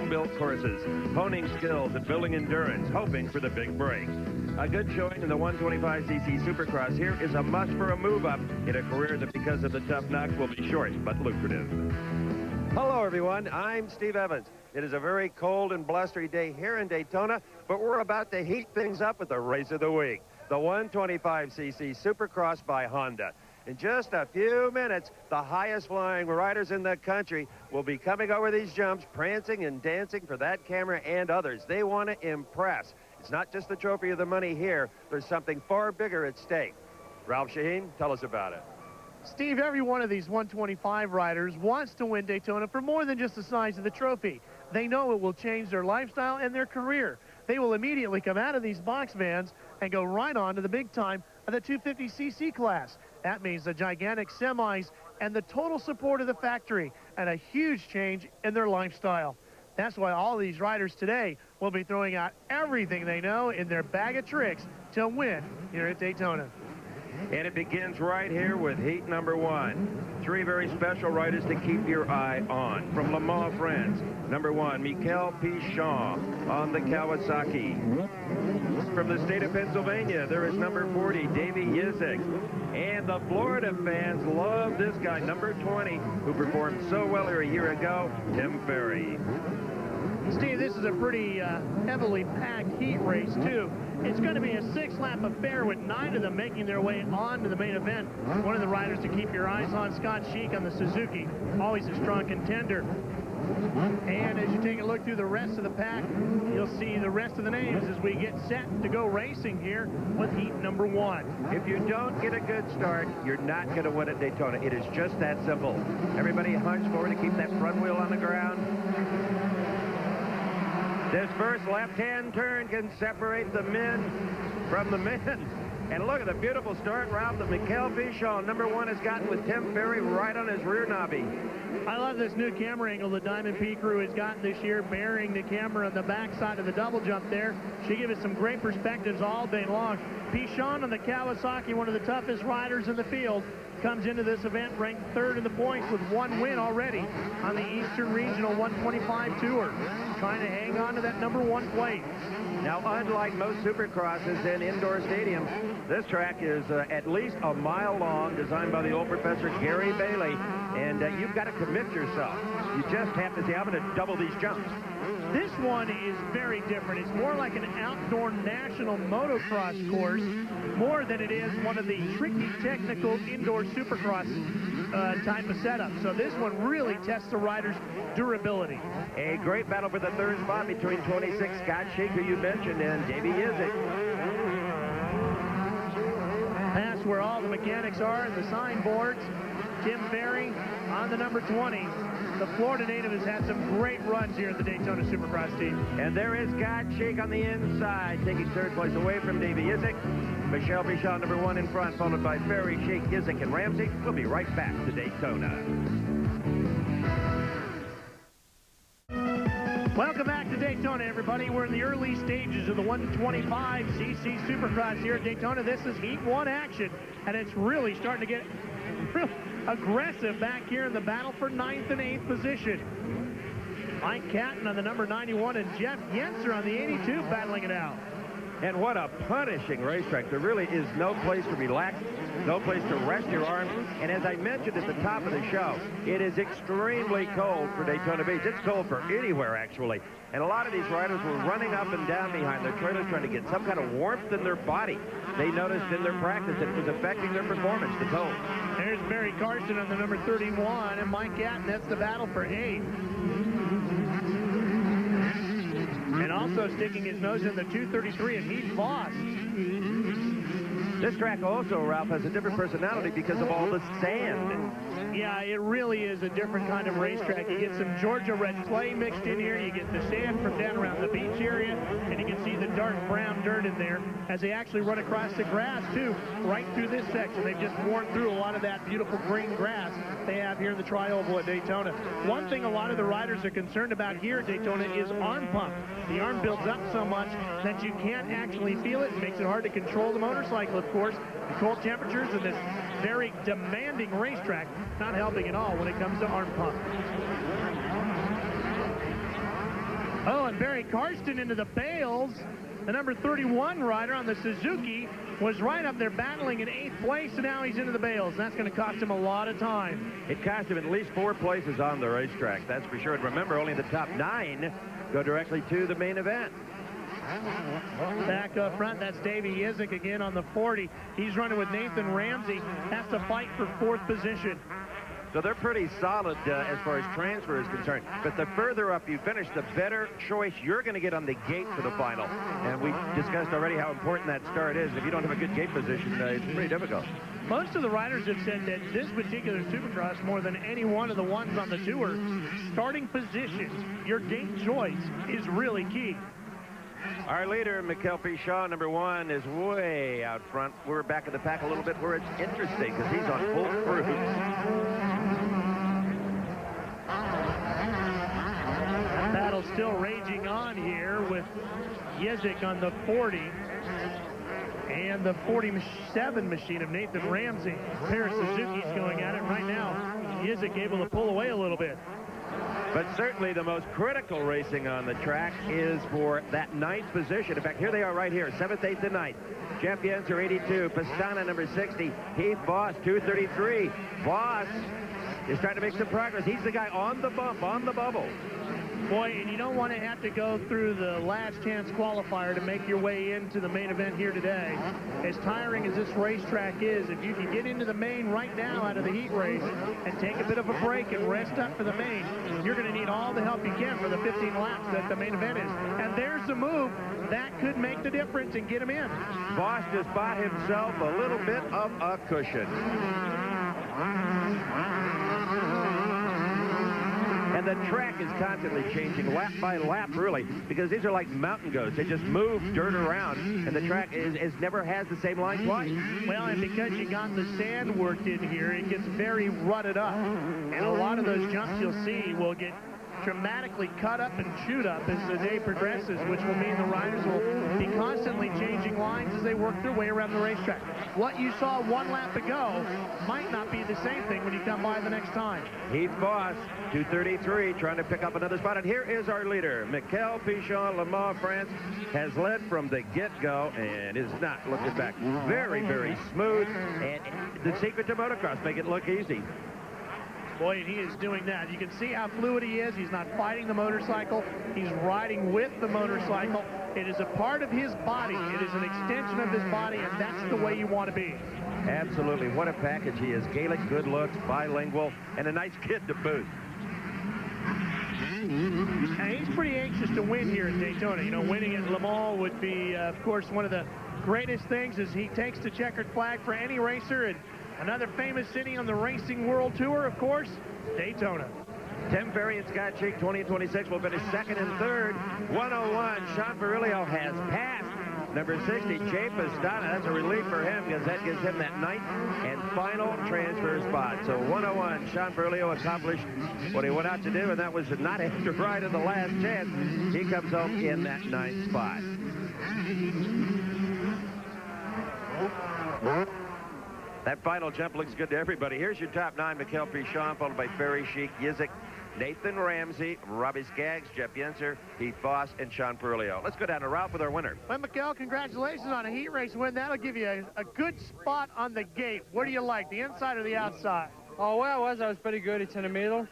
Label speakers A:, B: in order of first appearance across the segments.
A: home-built courses, honing skills and building endurance, hoping for the big break. A good showing in the 125cc Supercross here is a must for a move-up in a career that, because of the tough knocks, will be short but lucrative. Hello, everyone. I'm Steve Evans. It is a very cold and blustery day here in Daytona, but we're about to heat things up with the race of the week, the 125cc Supercross by Honda. In just a few minutes, the highest flying riders in the country will be coming over these jumps, prancing and dancing for that camera and others. They want to impress. It's not just the trophy of the money here. There's something far bigger at stake. Ralph Shaheen, tell us about it.
B: Steve, every one of these 125 riders wants to win Daytona for more than just the size of the trophy. They know it will change their lifestyle and their career. They will immediately come out of these box vans and go right on to the big time of the 250cc class. That means the gigantic semis and the total support of the factory and a huge change in their lifestyle. That's why all these riders today will be throwing out everything they know in their bag of tricks to win here at Daytona.
A: And it begins right here with heat number one. Three very special riders to keep your eye on. From Le Mans, France, number one, Mikel Pichon on the Kawasaki. From the state of Pennsylvania, there is number 40, Davey Yizik. And the Florida fans love this guy, number 20, who performed so well here a year ago, Tim Ferry.
B: Steve, this is a pretty heavily packed heat race, too. It's going to be a 6-lap affair with 9 of them making their way on to the main event. One of the riders to keep your eyes on, Scott Sheik on the Suzuki, always a strong contender. And as you take a look through the rest of the pack, you'll see the rest of the names as we get set to go racing here with heat number one.
A: If you don't get a good start, you're not going to win at Daytona. It is just that simple. Everybody hunch forward to keep that front wheel on the ground. This first left-hand turn can separate the men from the men. And look at the beautiful start route that Mikel Pichon, number one, has gotten with Tim Ferry right on his rear knobby.
B: I love this new camera angle the Diamond P crew has gotten this year, bearing the camera on the backside of the double jump there. She gives us some great perspectives all day long. Pichon on the Kawasaki, one of the toughest riders in the field, comes into this event ranked third in the points with 1 win already on the Eastern Regional 125 Tour, trying to hang on to that number 1 place.
A: Now, unlike most supercrosses in indoor stadiums, this track is at least a mile long, designed by the old professor Gary Bailey, and you've got to commit yourself. You just have to say, I'm going to double these jumps.
B: This one is very different. It's more like an outdoor national motocross course, more than it is one of the tricky technical indoor supercross type of setup. So this one really tests the rider's durability.
A: A great battle for the third spot between 26 Scott Sheik, who you mentioned, and Davey Yizik.
B: Past where all the mechanics are and the signboards. Tim Ferry on the number 20. The Florida native has had some great runs here at the Daytona Supercross team.
A: And there is Scott Sheik on the inside, taking third place away from Davey Yizik. Mikel Pichon, number one in front, followed by Ferry, Sheik, Yizik, and Ramsey. We'll be right back to Daytona.
B: Welcome back to Daytona, everybody. We're in the early stages of the 125cc Supercross here at Daytona. This is Heat 1 action, and it's really starting to get real aggressive back here in the battle for 9th and 8th position. Mike Catton on the number 91 and Jeff Yenser on the 82 battling it out.
A: And what a punishing racetrack. There really is no place to relax, no place to rest your arms. And as I mentioned at the top of the show, it is extremely cold for Daytona Beach. It's cold for anywhere, actually. And a lot of these riders were running up and down behind their trailers trying to get some kind of warmth in their body. They noticed in their practice that it was affecting their performance, the cold.
B: There's Barry Carson on the number 31, and Mike Catton, that's the battle for 8. And also sticking his nose in the 233 of Heath Voss.
A: This track also, Ralph, has a different personality because of all the sand.
B: Yeah, it really is a different kind of racetrack. You get some Georgia red clay mixed in here. You get the sand from down around the beach area, and you can see the dark brown dirt in there as they actually run across the grass, too, right through this section. They've just worn through a lot of that beautiful green grass they have here in the Tri-Oval at Daytona. One thing a lot of the riders are concerned about here at Daytona is arm pump. The arm builds up so much that you can't actually feel it. It makes it hard to control the motorcycle, of course. The cold temperatures and this very demanding racetrack not helping at all when it comes to arm pump. Oh, and Barry Karsten into the bales. The number 31 rider on the Suzuki was right up there battling in 8th place, and now he's into the bales. That's going to cost him a lot of time.
A: It cost him at least 4 places on the racetrack, that's for sure. And remember, only the top 9 go directly to the main event.
B: Back up front, that's Davey Yizik again on the 40. He's running with Nathan Ramsey. Has to fight for 4th position.
A: So they're pretty solid as far as transfer is concerned. But the further up you finish, the better choice you're going to get on the gate for the final. And we discussed already how important that start is. If you don't have a good gate position, it's pretty difficult.
B: Most of the riders have said that this particular Supercross, more than any one of the ones on the tour, starting positions, your gate choice is really key.
A: Our leader, Mikel Pichon, number 1, is way out front. We're back of the pack a little bit where it's interesting because he's on full cruise.
B: Battle still raging on here with Yizik on the 40 and the 47 machine of Nathan Ramsey. A pair of Suzuki's going at it right now. Yizik able to pull away a little bit.
A: But certainly the most critical racing on the track is for that 9th position. In fact, here they are right here, 7th, 8th, and 9th. Champions are 82. Pastana, number 60. Heath Voss, 233. Voss is trying to make some progress. He's the guy on the bump, on the bubble.
B: Boy, and you don't want to have to go through the last chance qualifier to make your way into the main event here today. As tiring as this racetrack is, if you can get into the main right now out of the heat race and take a bit of a break and rest up for the main, you're going to need all the help you can for the 15 laps that the main event is. And there's the move that could make the difference and get him in.
A: Voss just bought himself a little bit of a cushion. And the track is constantly changing lap by lap, really, because these are like mountain goats. They just move dirt around, and the track never has the same line twice.
B: Well, and because you got the sand worked in here, it gets very rutted up. And a lot of those jumps you'll see will get dramatically cut up and chewed up as the day progresses, which will mean the riders will be constantly changing lines as they work their way around the racetrack. What you saw 1 lap ago might not be the same thing when you come by the next time.
A: Heath Voss, 233, trying to pick up another spot. And here is our leader, Mikel Pichon, Le Mans, France, has led from the get-go and is not looking back. Very, very smooth. And the secret to motocross, make it look easy.
B: Boy, and he is doing that. You can see how fluid he is. He's not fighting the motorcycle. He's riding with the motorcycle. It is a part of his body. It is an extension of his body, and that's the way you want to be.
A: Absolutely. What a package he is. Gaelic, good looks, bilingual, and a nice kid to boot.
B: And he's pretty anxious to win here at Daytona. You know, winning at Le Mans would be, of course, one of the greatest things as he takes the checkered flag for any racer. And another famous city on the Racing World Tour, of course, Daytona.
A: Tim Ferry and Scott Cheek, 20 and 26, will finish 2nd and 3rd. 101, Sean Perillo has passed number 60, Jay Pastana. That's a relief for him because that gives him that 9th and final transfer spot. So 101, Sean Perillo accomplished what he went out to do, and that was not have to ride in the last chance. He comes home in that 9th spot. That final jump looks good to everybody. Here's your top 9, Mikel Pichon, followed by Ferry, Sheik, Yizik, Nathan Ramsey, Robbie Skaggs, Jeff Yenser, Heath Voss, and Sean Perillo. Let's go down to Ralph with our winner.
B: Well, Mikel, congratulations on a heat race win. That'll give you a good spot on the gate. What do you like, the inside or the outside?
C: Oh, where I was pretty good. It's in the middle.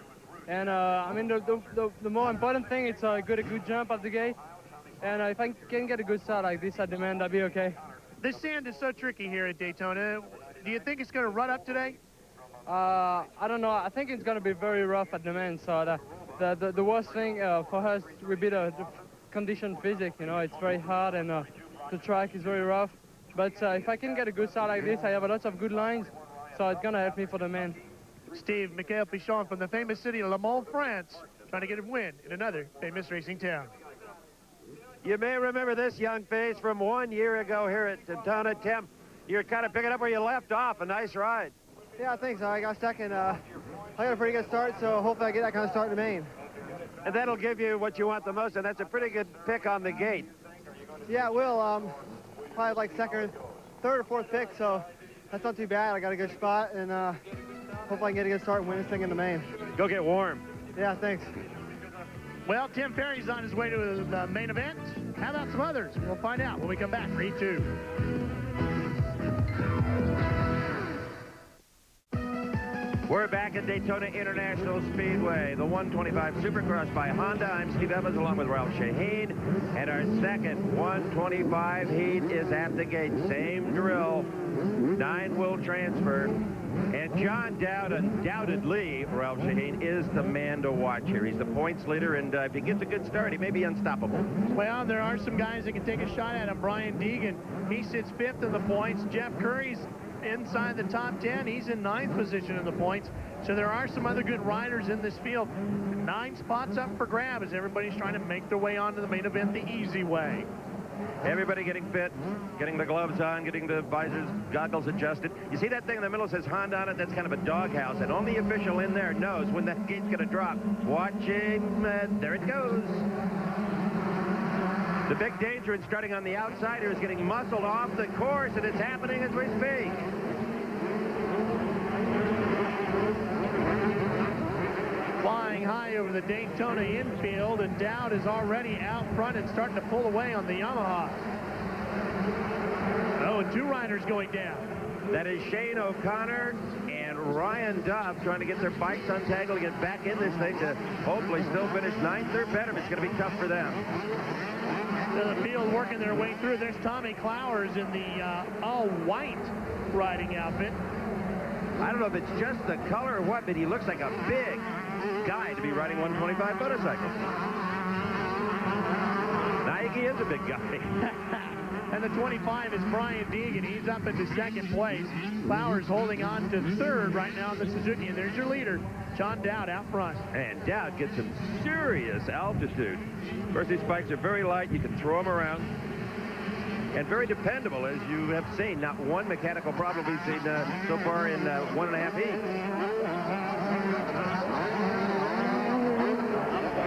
C: And, I mean, the more important thing is a good jump at the gate. And if I can get a good start like this at the end, that'll be okay.
B: The sand is so tricky here at Daytona. Do you think it's going to rut up today?
C: I don't know. I think it's going to be very rough at the end. So the worst thing for us would be the condition physics. You know, it's very hard and the track is very rough. But if I can get a good start like this, I have a lot of good lines. So it's going to help me for the main.
B: Steve, Mikel Pichon from the famous city of Le Mans, France, trying to get a win in another famous racing town.
A: You may remember this young face from 1 year ago here at Daytona. Tim, you're kind of picking up where you left off. A nice ride.
D: Yeah, I think so. I got second. I got a pretty good start, so hopefully I get that kind of start in the main.
A: And that'll give you what you want the most, and that's a pretty good pick on the gate.
D: Yeah, it will. Probably like second, third or fourth pick, so that's not too bad. I got a good spot, and hopefully I can get a good start and win this thing in the main.
A: Go get warm.
D: Yeah, thanks.
B: Well, Tim Ferry's on his way to the main event. How about some others? We'll find out when we come back for E2.
A: We're back at Daytona International Speedway, the 125 Supercross by Honda. I'm Steve Evans along with Ralph Shaheen. And our second 125 heat is at the gate. Same drill, 9-wheel transfer. And John Dowd, undoubtedly, Ralph Shaheen, is the man to watch here. He's the points leader, and if he gets a good start, he may be unstoppable.
B: Well, there are some guys that can take a shot at him. Brian Deegan, he sits 5th in the points. Jeff Curry's inside the top 10. He's in 9th position in the points. So there are some other good riders in this field. 9 spots up for grab as everybody's trying to make their way onto the main event the easy way.
A: Everybody getting fit, getting the gloves on, getting the visors, goggles adjusted. You see that thing in the middle says Honda on it? That's kind of a doghouse, and only the official in there knows when that gate's going to drop. Watching, there it goes. The big danger in starting on the outside here is getting muscled off the course, and it's happening as we speak.
B: Flying high over the Daytona infield, and Dowd is already out front and starting to pull away on the Yamaha. Oh, and 2 riders going down.
A: That is Shane O'Connor and Ryan Duff trying to get their bikes untangled to get back in this thing to hopefully still finish 9th or better. It's going to be tough for them.
B: The field working their way through. There's Tommy Clowers in the all-white riding outfit.
A: I don't know if it's just the color or what, but he looks like a big guy to be riding 125 motorcycles. Nike is a big guy.
B: And the 25 is Brian Deegan. He's up into 2nd place. Flowers holding on to 3rd right now in the Suzuki. And there's your leader, John Dowd, out front.
A: And Dowd gets some serious altitude. Of course, these bikes are very light. You can throw them around. And very dependable, as you have seen. Not one mechanical problem we've seen so far in 1.5 heats.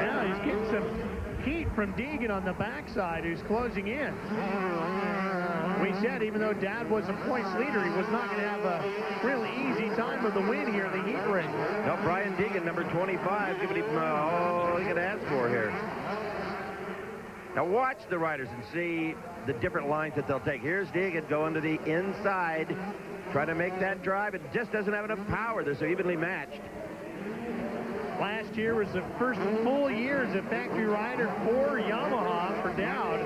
B: Yeah, he's getting some heat from Deegan on the backside, who's closing in. We said even though Dowd was a points leader, he was not going to have a really easy time with the win here in the heat race.
A: No, Brian Deegan, number 25, giving him all he could ask for here. Now watch the riders and see the different lines that they'll take. Here's Deegan going to the inside, trying to make that drive. It just doesn't have enough power. They're so evenly matched.
B: Last year was the first full year as a factory rider for Yamaha for Dowd.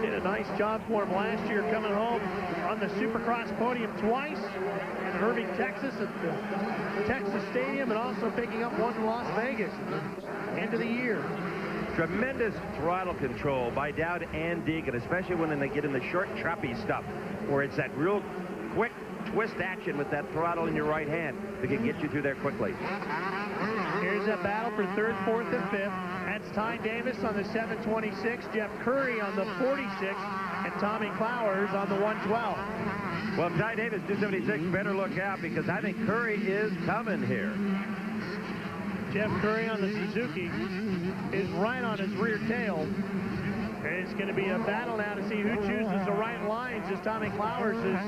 B: Did a nice job for him last year, coming home on the Supercross podium twice in Irving, Texas at the Texas Stadium, and also picking up one in Las Vegas at the end of the year.
A: Tremendous throttle control by Dowd and Deegan, especially when they get in the short, choppy stuff, where it's that real quick twist action with that throttle in your right hand that can get you through there quickly.
B: Here's a battle for 3rd, 4th, and 5th. That's Ty Davis on the 726, Jeff Curry on the 46, and Tommy Clowers on the 112.
A: Well, Ty Davis, 276, better look out because I think Curry is coming here.
B: Jeff Curry on the Suzuki is right on his rear tail. And it's going to be a battle now to see who chooses the right lines as Tommy Clowers is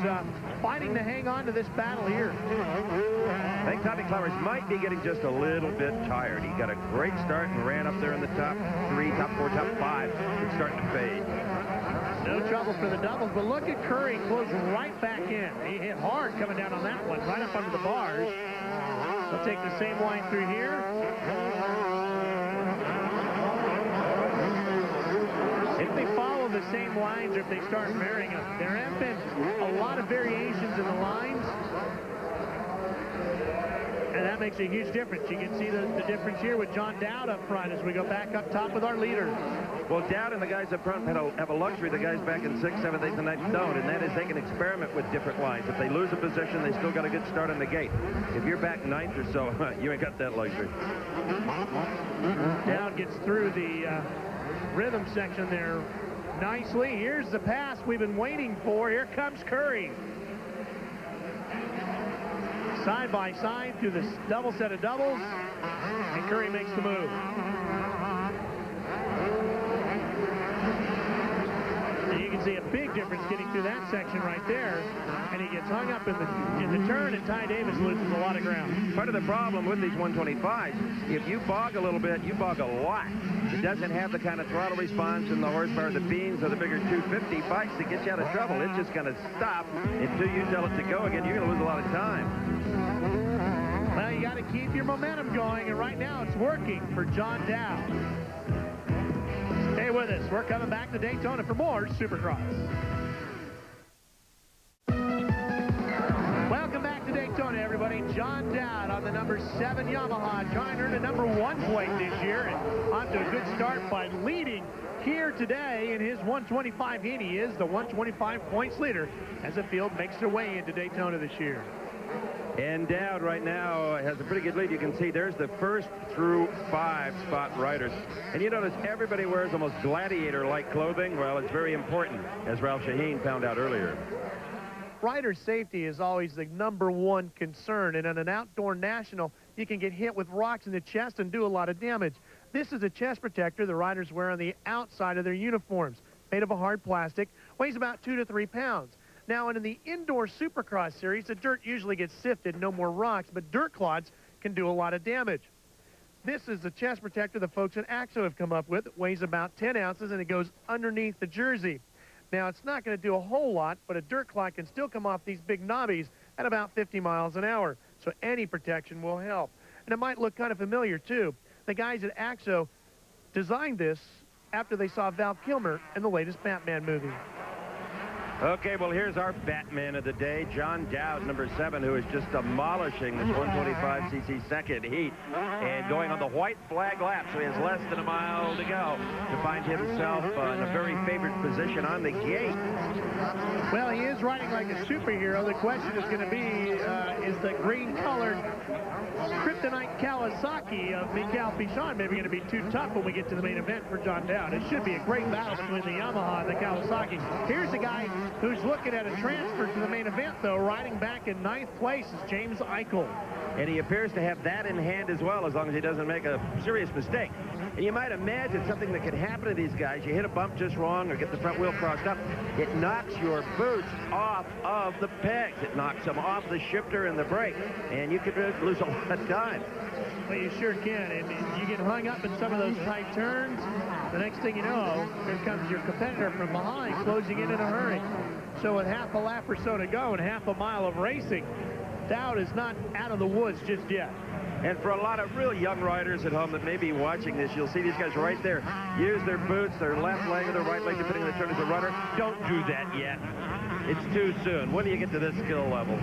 B: fighting to hang on to this battle here.
A: I think Tommy Clowers might be getting just a little bit tired. He got a great start and ran up there in the top 3, top 4, top 5. It's starting to fade.
B: No trouble for the doubles, but look at Curry close right back in. He hit hard coming down on that one, right up under the bars. They'll take the same line through here. If they follow the same lines or if they start varying them, there have been a lot of variations in the lines. And that makes a huge difference. You can see the difference here with John Dowd up front as we go back up top with our leaders.
A: Well, Dowd and the guys up front have a luxury the guys back in 6th, 7th, 8th, and 9th don't, and that is they can experiment with different lines. If they lose a position, they still got a good start on the gate. If you're back 9th or so, you ain't got that luxury.
B: Dowd gets through the rhythm section there nicely. Here's the pass we've been waiting for. Here comes Curry. Side by side through this double set of doubles, and Curry makes the move. And you can see a big difference getting through that section right there. And he gets hung up in the turn, and Ty Davis loses a lot of ground.
A: Part of the problem with these 125s, if you bog a little bit, you bog a lot. It doesn't have the kind of throttle response and the horsepower of the Beans or the bigger 250 bikes that get you out of trouble. It's just going to stop until you tell it to go again. You're going to lose a lot of time.
B: Well, you got to keep your momentum going, and right now it's working for John Dowd. Stay with us. We're coming back to Daytona for more Supercross. Welcome back to Daytona, everybody. John Dowd on the number 7 Yamaha, trying to earn a number 1 plate this year, and on to a good start by leading here today in his 125 heat. He is the 125 points leader as the field makes their way into Daytona this year.
A: And Dowd right now has a pretty good lead. You can see there's the 1st through 5 spot riders. And you notice everybody wears almost gladiator-like clothing. Well, it's very important, as Ralph Shaheen found out earlier.
B: Rider safety is always the number 1 concern, and in an outdoor national, you can get hit with rocks in the chest and do a lot of damage. This is a chest protector the riders wear on the outside of their uniforms, made of a hard plastic, weighs about 2 to 3 pounds. Now, in the indoor Supercross Series, the dirt usually gets sifted, no more rocks, but dirt clods can do a lot of damage. This is the chest protector the folks at AXO have come up with. It weighs about 10 ounces, and it goes underneath the jersey. Now, it's not going to do a whole lot, but a dirt clod can still come off these big knobbies at about 50 miles an hour, so any protection will help. And it might look kind of familiar, too. The guys at AXO designed this after they saw Val Kilmer in the latest Batman movie.
A: Okay, well, here's our Batman of the day, John Dowd, number 7, who is just demolishing this 125cc second heat and going on the white flag lap, so he has less than a mile to go to find himself in a very favored position on the gate.
B: Well, he is riding like a superhero. The question is going to be, is the green-colored Kryptonite Kawasaki of Mikhail Pichon maybe going to be too tough when we get to the main event for John Dowd? It should be a great battle between the Yamaha and the Kawasaki. Here's the guy who's looking at a transfer to the main event, though, riding back in 9th place is James Eichel.
A: And he appears to have that in hand as well, as long as he doesn't make a serious mistake. And you might imagine something that could happen to these guys. You hit a bump just wrong or get the front wheel crossed up. It knocks your boots off of the pegs. It knocks them off the shifter and the brake. And you could lose a lot of time.
B: Well, you sure can. And you get hung up in some of those tight turns. The next thing you know, here comes your competitor from behind, closing in a hurry. So with half a lap or so to go and half a mile of racing, Dowd is not out of the woods just yet.
A: And for a lot of real young riders at home that may be watching this, you'll see these guys right there use their boots, their left leg or their right leg, depending on the turn as a runner. Don't do that yet. It's too soon. When do you get to this skill level?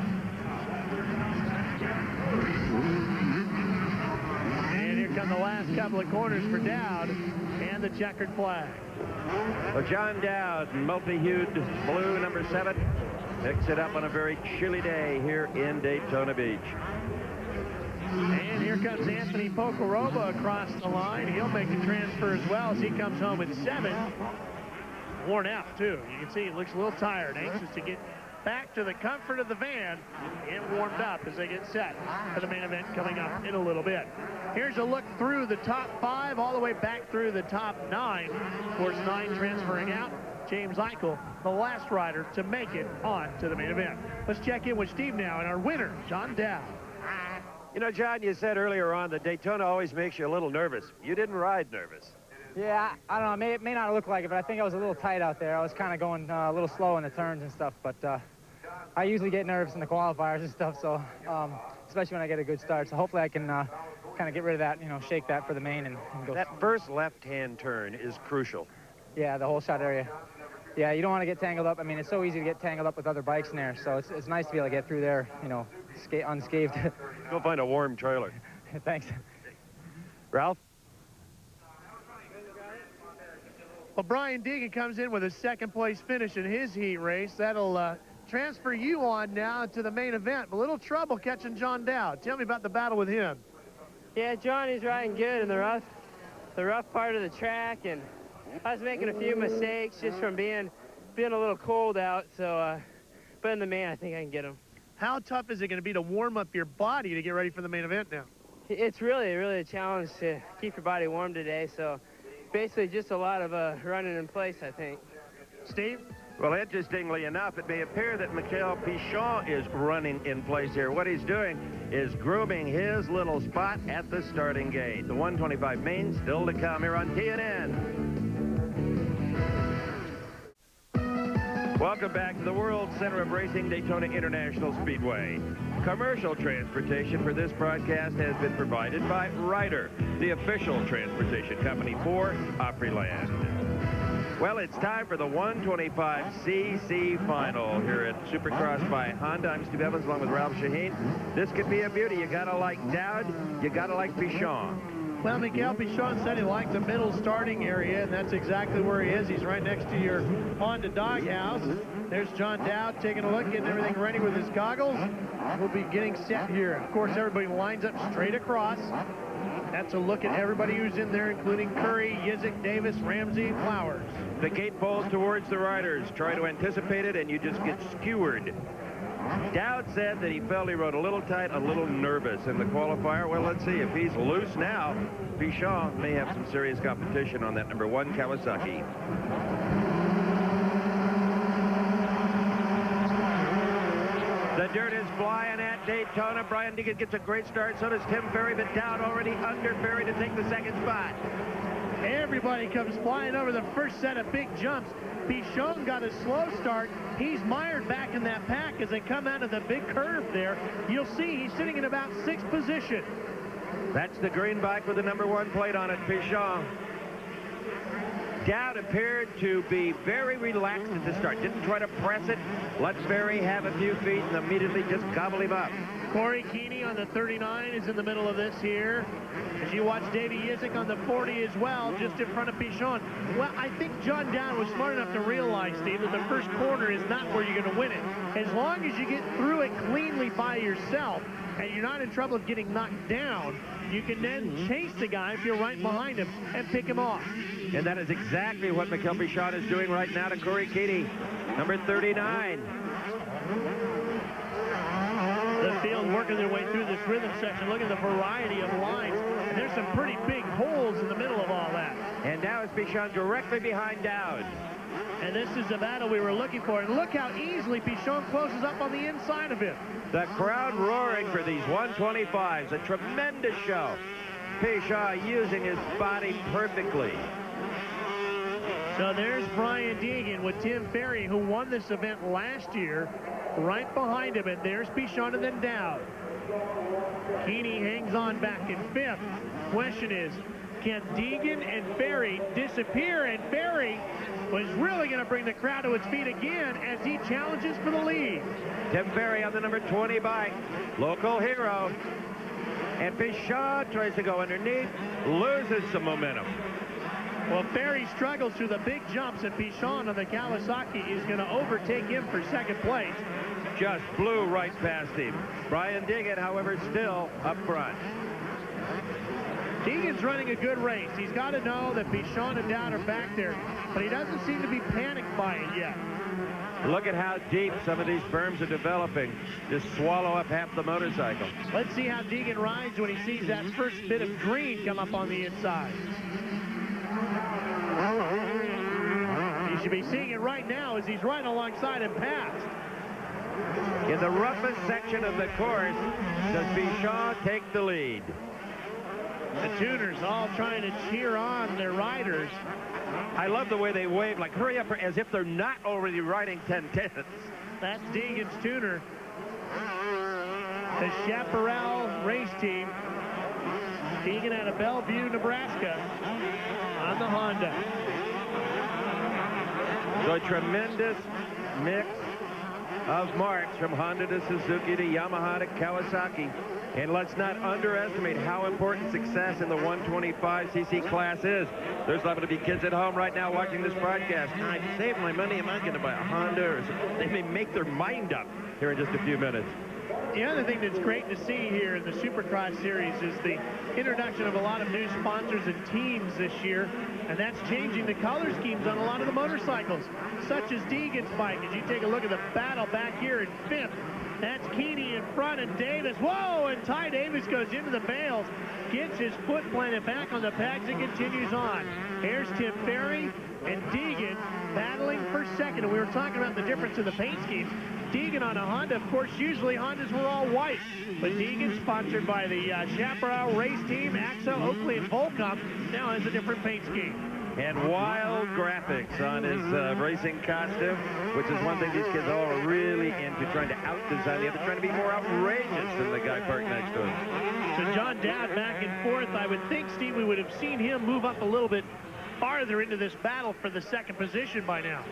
B: And here come the last couple of corners for Dowd and the checkered flag.
A: Well, John Dowd, multi-hued blue, number 7, picks it up on a very chilly day here in Daytona Beach.
B: And here comes Anthony Pocoroba across the line. He'll make the transfer as well as he comes home with 7. Worn out, too. You can see he looks a little tired, anxious to get back to the comfort of the van and warmed up as they get set for the main event coming up in a little bit. Here's a look through the top 5 all the way back through the top 9. Of course, 9 transferring out. James Eichel, the last rider to make it on to the main event. Let's check in with Steve now and our winner, John Dowd.
A: You know, John, you said earlier on that Daytona always makes you a little nervous. You didn't ride nervous.
E: Yeah, I don't know. It may not look like it, but I think I was a little tight out there. I was kind of going a little slow in the turns and stuff, but I usually get nervous in the qualifiers and stuff, so especially when I get a good start. So hopefully I can kind of get rid of that, shake that for the main and go.
A: That first left-hand turn is crucial.
E: Yeah, the whole shot area. Yeah, you don't want to get tangled up. I mean, it's so easy to get tangled up with other bikes in there, so it's nice to be able to get through there, unscathed.
A: Go find a warm trailer.
E: Thanks.
A: Ralph?
B: Well, Brian Deegan comes in with a second-place finish in his heat race. That'll transfer you on now to the main event. A little trouble catching John Dowd. Tell me about the battle with him.
C: Yeah, Johnny's riding good in the rough part of the track, and I was making a few mistakes just from being a little cold out. So, but in the main, I think I can get him.
B: How tough is it going to be to warm up your body to get ready for the main event now?
C: It's really a challenge to keep your body warm today. So, basically, just a lot of running in place, I think.
B: Steve?
A: Well, interestingly enough, it may appear that Michael Pichon is running in place here. What he's doing is grooming his little spot at the starting gate. The 125 main still to come here on TNN. Welcome back to the World Center of Racing, Daytona International Speedway. Commercial transportation for this broadcast has been provided by Ryder, the official transportation company for Opryland. Well, it's time for the 125cc final here at Supercross by Honda. I'm Steve Evans along with Ralph Shaheen. This could be a beauty. You got to like Dowd. You got to like Pichon.
B: Well, Miguel Pichon said he liked the middle starting area, and that's exactly where he is. He's right next to your Honda doghouse. There's John Dowd taking a look, getting everything ready with his goggles. We'll be getting set here. Of course, everybody lines up straight across. That's a look at everybody who's in there, including Curry, Yizik, Davis, Ramsey, Flowers.
A: The gate falls towards the riders. Try to anticipate it, and you just get skewered. Dowd said that he felt he rode a little tight, a little nervous in the qualifier. Well, let's see. If he's loose now, Pichon may have some serious competition on that number 1 Kawasaki. The dirt is flying at Daytona. Brian Deegan gets a great start. So does Tim Ferry, but Dowd already under Ferry to take the second spot.
B: Everybody comes flying over the first set of big jumps. Pichon got a slow start. He's mired back in that pack as they come out of the big curve there. You'll see he's sitting in about 6th position.
A: That's the green bike with the number 1 plate on it, Pichon. Dowd appeared to be very relaxed at the start. Didn't try to press it. Let Ferry have a few feet and immediately just gobble him up.
B: Corey Keeney on the 39 is in the middle of this here. As you watch Davey Yizik on the 40 as well, just in front of Pichon. Well, I think John Dowd was smart enough to realize, Steve, that the first corner is not where you're going to win it. As long as you get through it cleanly by yourself and you're not in trouble of getting knocked down, you can then chase the guy if you're right behind him and pick him off.
A: And that is exactly what Michael Pichon is doing right now to Corey Keeney, number 39.
B: The field working their way through this rhythm section. Look at the variety of lines. And there's some pretty big holes in the middle of all that.
A: And now is Pichon directly behind Dowd.
B: And this is the battle we were looking for. And look how easily Pichon closes up on the inside of him.
A: The crowd roaring for these 125s. A tremendous show. Pichon using his body perfectly.
B: So there's Brian Deegan with Tim Ferry, who won this event last year, right behind him. And there's Pichon and then Dowd. Keeney hangs on back in 5th. Question is, can Deegan and Ferry disappear? And Ferry was really going to bring the crowd to its feet again as he challenges for the lead.
A: Tim Ferry on the number 20 bike. Local hero. And Pichon tries to go underneath, loses some momentum.
B: Well, Ferry struggles through the big jumps, and Pichon on the Kawasaki is going to overtake him for 2nd place.
A: Just blew right past him. Brian Deegan, however, still up front.
B: Deegan's running a good race. He's got to know that Pichon and Dowd are back there, but he doesn't seem to be panicked by it yet.
A: Look at how deep some of these berms are developing. Just swallow up half the motorcycle.
B: Let's see how Deegan rides when he sees that first bit of green come up on the inside. You should be seeing it right now as he's right alongside him past.
A: In the roughest section of the course, does Pichon take the lead?
B: The tuners all trying to cheer on their riders.
A: I love the way they wave, like hurry up, as if they're not already riding 10-10s.
B: That's Deegan's tuner. The Chaparral race team. Deegan out of Bellevue, Nebraska on the Honda.
A: So a tremendous mix of marks from Honda to Suzuki to Yamaha to Kawasaki. And let's not underestimate how important success in the 125cc class is. There's liable to be kids at home right now watching this broadcast. I saved my money. Am I going to buy a Honda? Or they may make their mind up here in just a few minutes.
B: The other thing that's great to see here in the Supercross Series is the introduction of a lot of new sponsors and teams this year, and that's changing the color schemes on a lot of the motorcycles, such as Deegan's bike. As you take a look at the battle back here in 5th, That's Keeney in front of Davis. Whoa, and Ty Davis goes into the bales, gets his foot planted back on the pegs and continues on. Here's Tim Ferry and Deegan battling for second. And we were talking about the difference in the paint schemes. Deegan on a Honda. Of course, usually Hondas were all white. But Deegan, sponsored by the Chaparral Race Team, AXA, Oakley, and Volcom, now has a different paint scheme.
A: And wild graphics on his racing costume, which is one thing these kids all are really into, trying to out-design the other, trying to be more outrageous than the guy parked next to him.
B: So John Dowd back and forth. I would think, Steve, we would have seen him move up a little bit farther into this battle for the second position by now.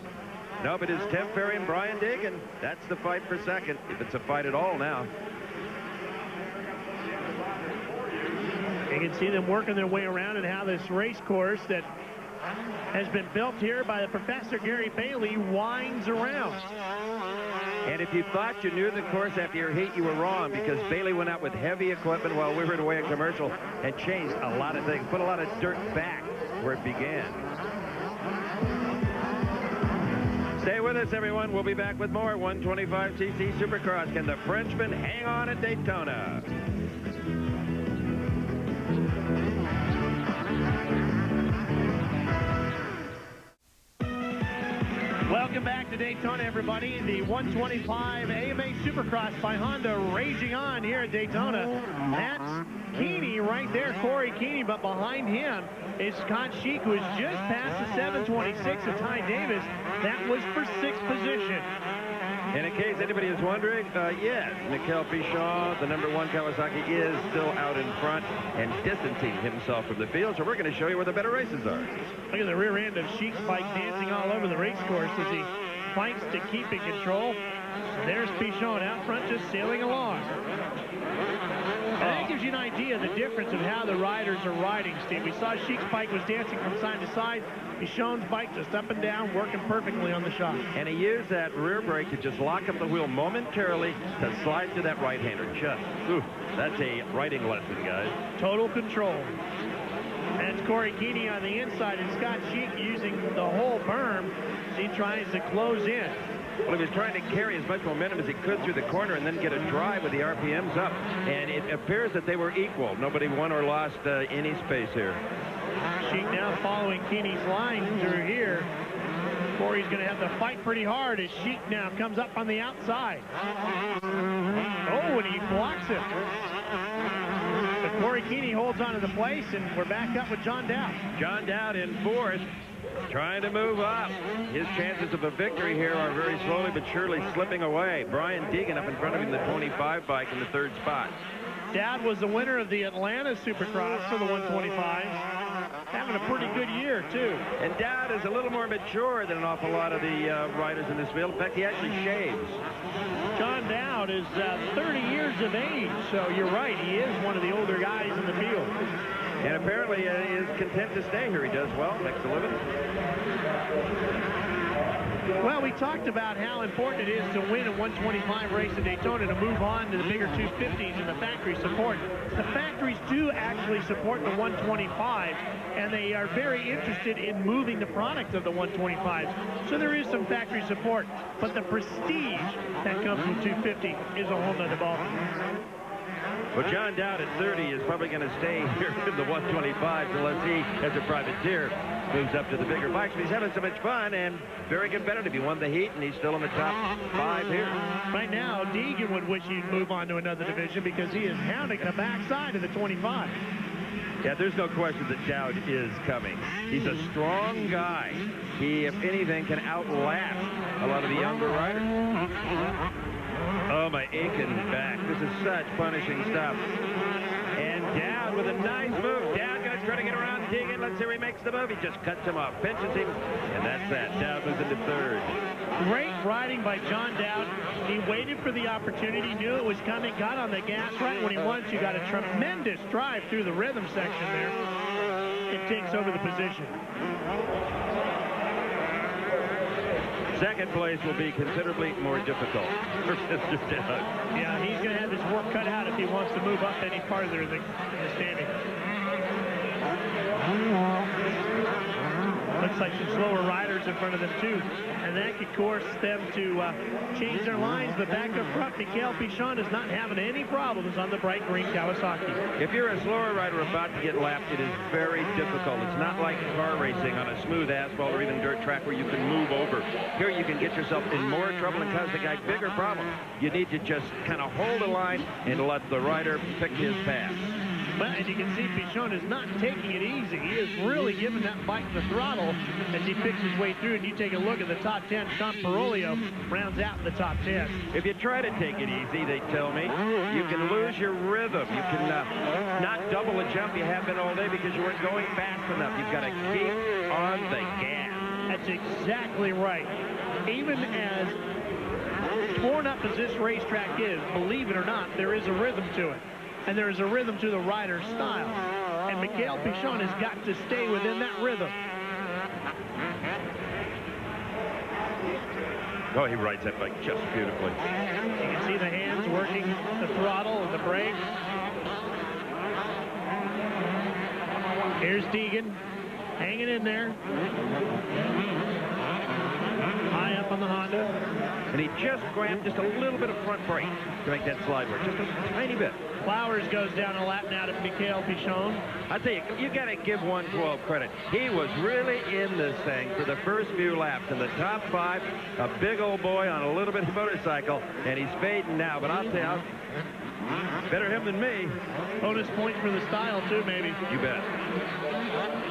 A: No, but it's Tim Ferry and Brian Deegan. That's the fight for second, if it's a fight at all now.
B: You can see them working their way around and how this race course that has been built here by the Professor Gary Bailey winds around.
A: And if you thought you knew the course after your heat, you were wrong, because Bailey went out with heavy equipment while we were away at commercial and changed a lot of things, put a lot of dirt back where it began. Stay with us, everyone. We'll be back with more 125cc Supercross. Can the Frenchman hang on at Daytona?
B: Welcome back to Daytona, everybody. The 125 AMA Supercross by Honda raging on here at Daytona. That's Keeney right there, Corey Keeney, but behind him is Scott Sheik, who is just past the 726 of Ty Davis. That was for sixth position.
A: And in case anybody is wondering, yes, Mikel Pichon, the #1 Kawasaki, is still out in front and distancing himself from the field. So we're going to show you where the better races are.
B: Look at the rear end of Sheik's bike dancing all over the race course as he fights to keep in control. And there's Pichon out front just sailing along. And that gives you an idea of the difference of how the riders are riding, Steve. We saw Sheik's bike was dancing from side to side. Pichon's bike just up and down, working perfectly on the shot.
A: And he used that rear brake to just lock up the wheel momentarily to slide to that right-hander. Just, ooh, that's a riding lesson, guys.
B: Total control. That's Corey Keeney on the inside, and Scott Sheik using the whole berm as he tries to close in.
A: Well, he was trying to carry as much momentum as he could through the corner and then get a drive with the RPMs up. And it appears that they were equal. Nobody won or lost any space here.
B: Sheik now following Keeney's line through here. Corey's going to have to fight pretty hard as Sheik now comes up on the outside. Oh, and he blocks it. But Corey Keeney holds on to the place, and we're back up with John Dowd.
A: John Dowd in fourth, trying to move up. His chances of a victory here are very slowly but surely slipping away. Brian Deegan up in front of him, the 25 bike, in the third spot.
B: Dowd was the winner of the Atlanta Supercross for the 125. Having a pretty good year, too.
A: And Dowd is a little more mature than an awful lot of the riders in this field. In fact, he actually shaves.
B: John Dowd is 30 years of age, so you're right. He is one of the older guys in the field.
A: And apparently is content to stay here. He does well, makes a living.
B: Well, we talked about how important it is to win a 125 race at Daytona to move on to the bigger 250s and the factory support. The factories do actually support the 125s, and they are very interested in moving the product of the 125s. So there is some factory support, but the prestige that comes with 250 is a whole nother ballgame.
A: Well, John Dowd at 30 is probably going to stay here in the 125s unless he, as a privateer, moves up to the bigger bikes. But he's having so much fun and very competitive. He won the heat, and he's still in the top 5 here.
B: Right now, Deegan would wish he'd move on to another division because he is hounding the backside of the 25.
A: Yeah, there's no question that Dowd is coming. He's a strong guy. He, if anything, can outlast a lot of the younger riders. Oh, my aching back. This is such punishing stuff. And Dowd with a nice move. Dowd going to try to get around Deegan. Let's see where he makes the move. He just cuts him off, pinches him, and that's that. Dowd moves into third.
B: Great riding by John Dowd. He waited for the opportunity, knew it was coming, got on the gas right when he wanted to. Got a tremendous drive through the rhythm section there. It takes over the position.
A: Second place will be considerably more difficult for Mr. Dowd.
B: Yeah, he's going to have his work cut out if he wants to move up any farther in the standings. Looks like some slower riders in front of them, too. And that could force them to change their lines. But back up front, Mikhail Pichon is not having any problems on the bright green Kawasaki.
A: If you're a slower rider about to get lapped, it is very difficult. It's not like car racing on a smooth asphalt or even dirt track where you can move over. Here you can get yourself in more trouble and cause the guy bigger problems. You need to just kind of hold the line and let the rider pick his path.
B: Well, as you can see, Pichon is not taking it easy. He is really giving that bike the throttle as he picks his way through. And you take a look at the top 10. Tom Perolio rounds out in the top 10.
A: If you try to take it easy, they tell me, you can lose your rhythm. You can not double a jump you have been all day because you weren't going fast enough. You've got to keep on the gas.
B: That's exactly right. Even as torn up as this racetrack is, believe it or not, there is a rhythm to it. And there is a rhythm to the rider's style. And Mikhail Pichon has got to stay within that rhythm.
A: Oh, he rides that bike just beautifully.
B: You can see the hands working the throttle and the brakes. Here's Deegan hanging in there. High up on the Honda.
A: And he just grabbed just a little bit of front brake to make that slide work. Just a tiny bit.
B: Flowers goes down a lap now to Mikhail Pichon.
A: I tell you got to give 112 credit. He was really in this thing for the first few laps. In the top 5, a big old boy on a little bitty motorcycle, and he's fading now. But I'll tell you, better him than me.
B: Bonus points for the style, too, maybe.
A: You bet.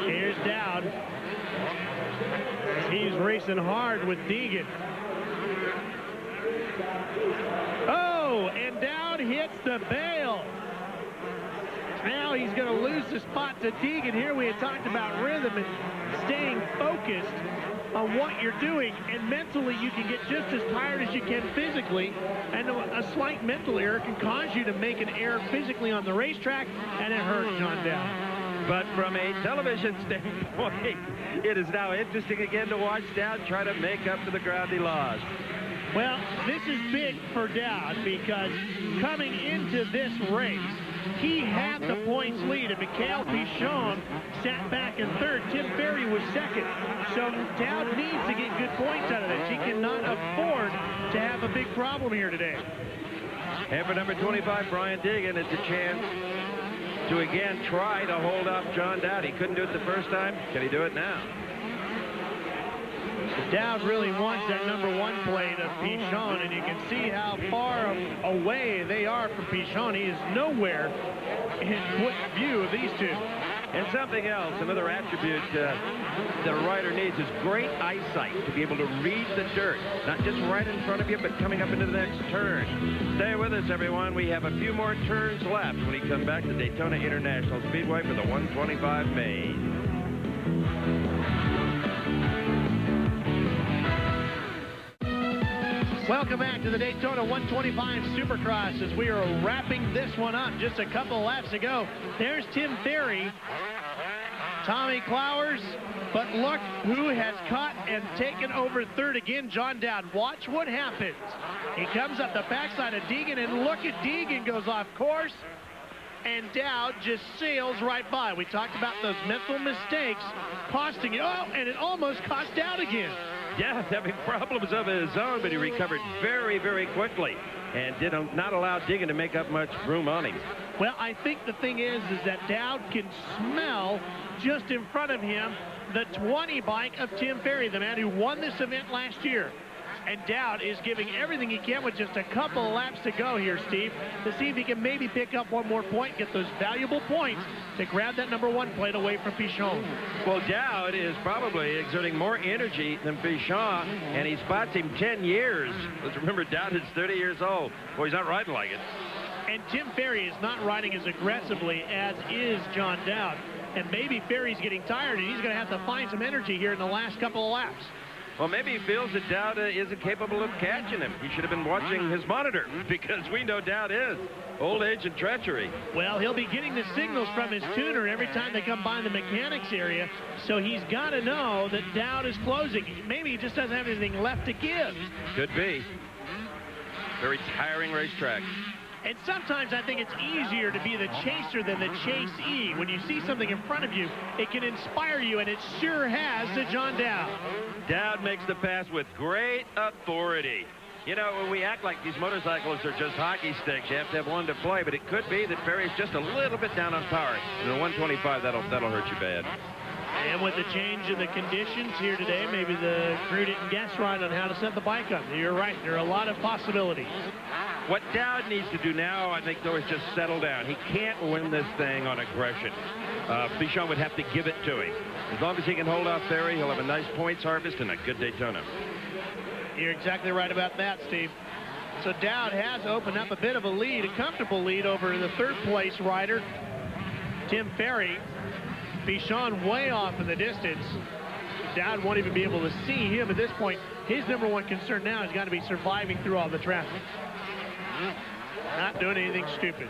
B: Here's Dowd. He's racing hard with Deegan. Oh, and Dowd hits the bail. Now he's going to lose the spot to Deegan. Here we had talked about rhythm and staying focused on what you're doing. And mentally, you can get just as tired as you can physically. And a slight mental error can cause you to make an error physically on the racetrack, and it hurts John Dowd.
A: But from a television standpoint, it is now interesting again to watch Dowd try to make up for the ground he lost.
B: Well, this is big for Dowd because coming into this race, he had the points lead, and Mikhail Pichon sat back in third. Tim Ferry was second. So Dowd needs to get good points out of this. He cannot afford to have a big problem here today.
A: And for number 25, Brian Deegan, it's a chance to again try to hold off John Dowd. He couldn't do it the first time. Can he do it now?
B: Dowd really wants that number 1 plate of Pichon, and you can see how far away they are from Pichon. He is nowhere in quick view of these two.
A: And something else, another attribute that a rider needs is great eyesight to be able to read the dirt, not just right in front of you, but coming up into the next turn. Stay with us, everyone. We have a few more turns left when we come back to Daytona International Speedway for the 125 main.
B: Welcome back to the Daytona 125 Supercross as we are wrapping this one up just a couple laps ago. There's Tim Ferry, Tommy Clowers, but look who has caught and taken over third again, John Dowd. Watch what happens. He comes up the backside of Deegan, and look at Deegan goes off course, and Dowd just sails right by. We talked about those mental mistakes costing it. Oh, and it almost cost Dowd again.
A: Yeah, having problems of his own, but he recovered very, very quickly and did not allow Deegan to make up much room on him.
B: Well, I think the thing is that Dowd can smell just in front of him the 20 bike of Tim Ferry, the man who won this event last year. And Dowd is giving everything he can with just a couple of laps to go here, Steve, to see if he can maybe pick up one more point, get those valuable points to grab that number 1 plate away from Pichon.
A: Well, Dowd is probably exerting more energy than Pichon, and he spots him 10 years. Let's remember, Dowd is 30 years old. Well, he's not riding like it.
B: And Tim Ferry is not riding as aggressively as is John Dowd. And maybe Ferry's getting tired, and he's going to have to find some energy here in the last couple of laps.
A: Well, maybe he feels that Dowd isn't capable of catching him. He should have been watching his monitor, because we know Dowd is. Old age and treachery.
B: Well, he'll be getting the signals from his tuner every time they come by the mechanics area, so he's got to know that Dowd is closing. Maybe he just doesn't have anything left to give.
A: Could be. Very tiring racetrack.
B: And sometimes I think it's easier to be the chaser than the chasee. When you see something in front of you, it can inspire you, and it sure has to John Dowd.
A: Dowd makes the pass with great authority. You know, when we act like these motorcycles are just hockey sticks, you have to have one to play, but it could be that Ferry's just a little bit down on power. In the 125, that'll hurt you bad.
B: And with the change in the conditions here today, maybe the crew didn't guess right on how to set the bike up. You're right, there are a lot of possibilities.
A: What Dowd needs to do now, I think, though, is just settle down. He can't win this thing on aggression. Pichon would have to give it to him. As long as he can hold off Ferry, he'll have a nice points harvest and a good Daytona.
B: You're exactly right about that, Steve. So Dowd has opened up a bit of a lead, a comfortable lead over the third-place rider, Tim Ferry. Pichon way off in the distance. Dowd won't even be able to see him at this point. His number one concern now has got to be surviving through all the traffic. Not doing anything stupid.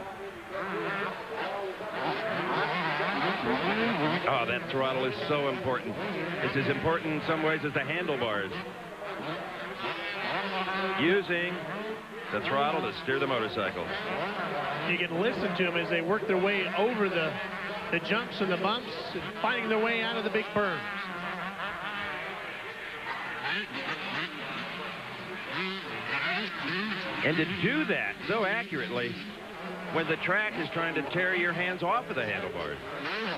A: Oh, that throttle is so important. It's as important in some ways as the handlebars. Using the throttle to steer the motorcycle.
B: You can listen to them as they work their way over the jumps and the bumps, and finding their way out of the big berms.
A: And to do that so accurately when the track is trying to tear your hands off of the handlebars.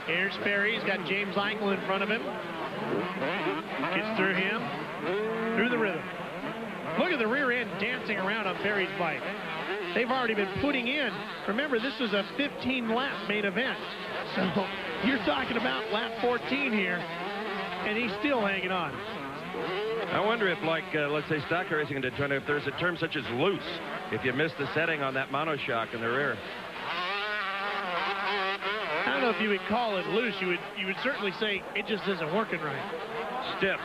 B: Here's Ferry. He's got James Eichel in front of him. Gets through him, through the rhythm. Look at the rear end dancing around on Ferry's bike. They've already been putting in. Remember, this was a 15-lap main event. So you're talking about lap 14 here, and he's still hanging on.
A: I wonder if, like, let's say stock racing in Daytona, if there's a term such as loose, if you miss the setting on that monoshock in the rear.
B: I don't know if you would call it loose. You would certainly say it just isn't working right.
A: Stiff.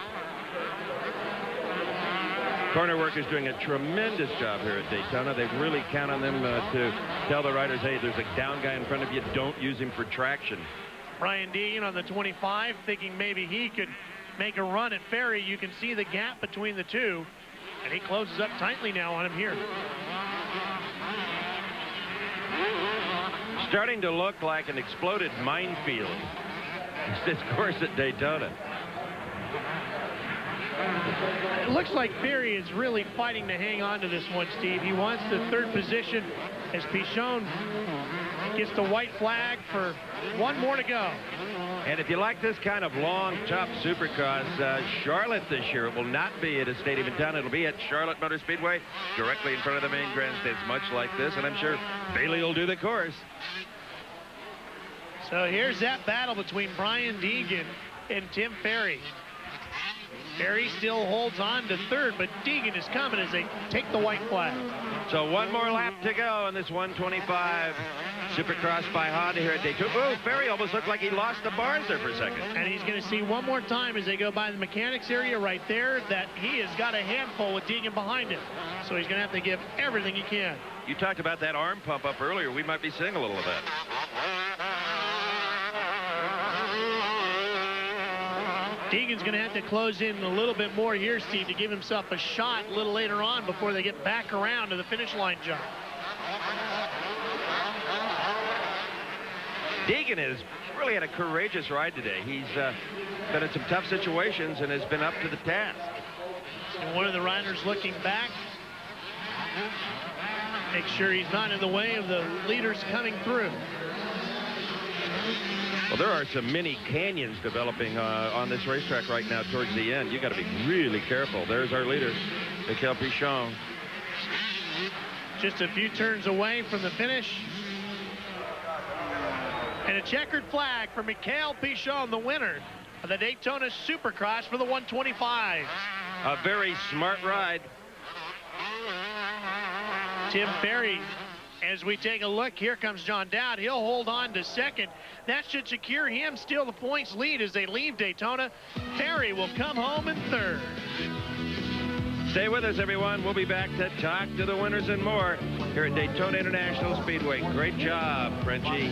A: Corner work is doing a tremendous job here at Daytona. They really count on them to tell the riders, hey, there's a down guy in front of you. Don't use him for traction.
B: Brian Deegan on the 25, thinking maybe he could make a run at Ferry. You can see the gap between the two, and he closes up tightly now on him here.
A: Starting to look like an exploded minefield. This course at Daytona.
B: It looks like Ferry is really fighting to hang on to this one, Steve. He wants the third position as Pichon gets the white flag for one more to go.
A: And if you like this kind of long, tough Supercross, Charlotte this year, it will not be at a stadium in town. It'll be at Charlotte Motor Speedway, directly in front of the main grandstands, much like this. And I'm sure Bailey will do the course.
B: So here's that battle between Brian Deegan and Tim Ferry. Ferry still holds on to third, but Deegan is coming as they take the white flag.
A: So one more lap to go in this 125 Supercross by Honda here at Daytona. Oh, Ferry almost looked like he lost the bars there for a second.
B: And he's going to see one more time as they go by the mechanics area right there that he has got a handful with Deegan behind him. So he's going to have to give everything he can.
A: You talked about that arm pump up earlier. We might be seeing a little of that.
B: Deegan's going to have to close in a little bit more here, Steve, to give himself a shot a little later on before they get back around to the finish line jump.
A: Deegan has really had a courageous ride today. He's been in some tough situations and has been up to the task.
B: And one of the riders looking back. Make sure he's not in the way of the leaders coming through.
A: Well, there are some mini canyons developing on this racetrack right now towards the end. You got to be really careful. There's our leader, Michael Pichon.
B: Just a few turns away from the finish. And a checkered flag for Michael Pichon, the winner of the Daytona Supercross for the 125.
A: A very smart ride.
B: Tim Ferry, as we take a look, here comes John Dowd. He'll hold on to second. That should secure him still the points lead as they leave Daytona. Ferry will come home in third.
A: Stay with us, everyone. We'll be back to talk to the winners and more here at Daytona International Speedway. Great job, Frenchie.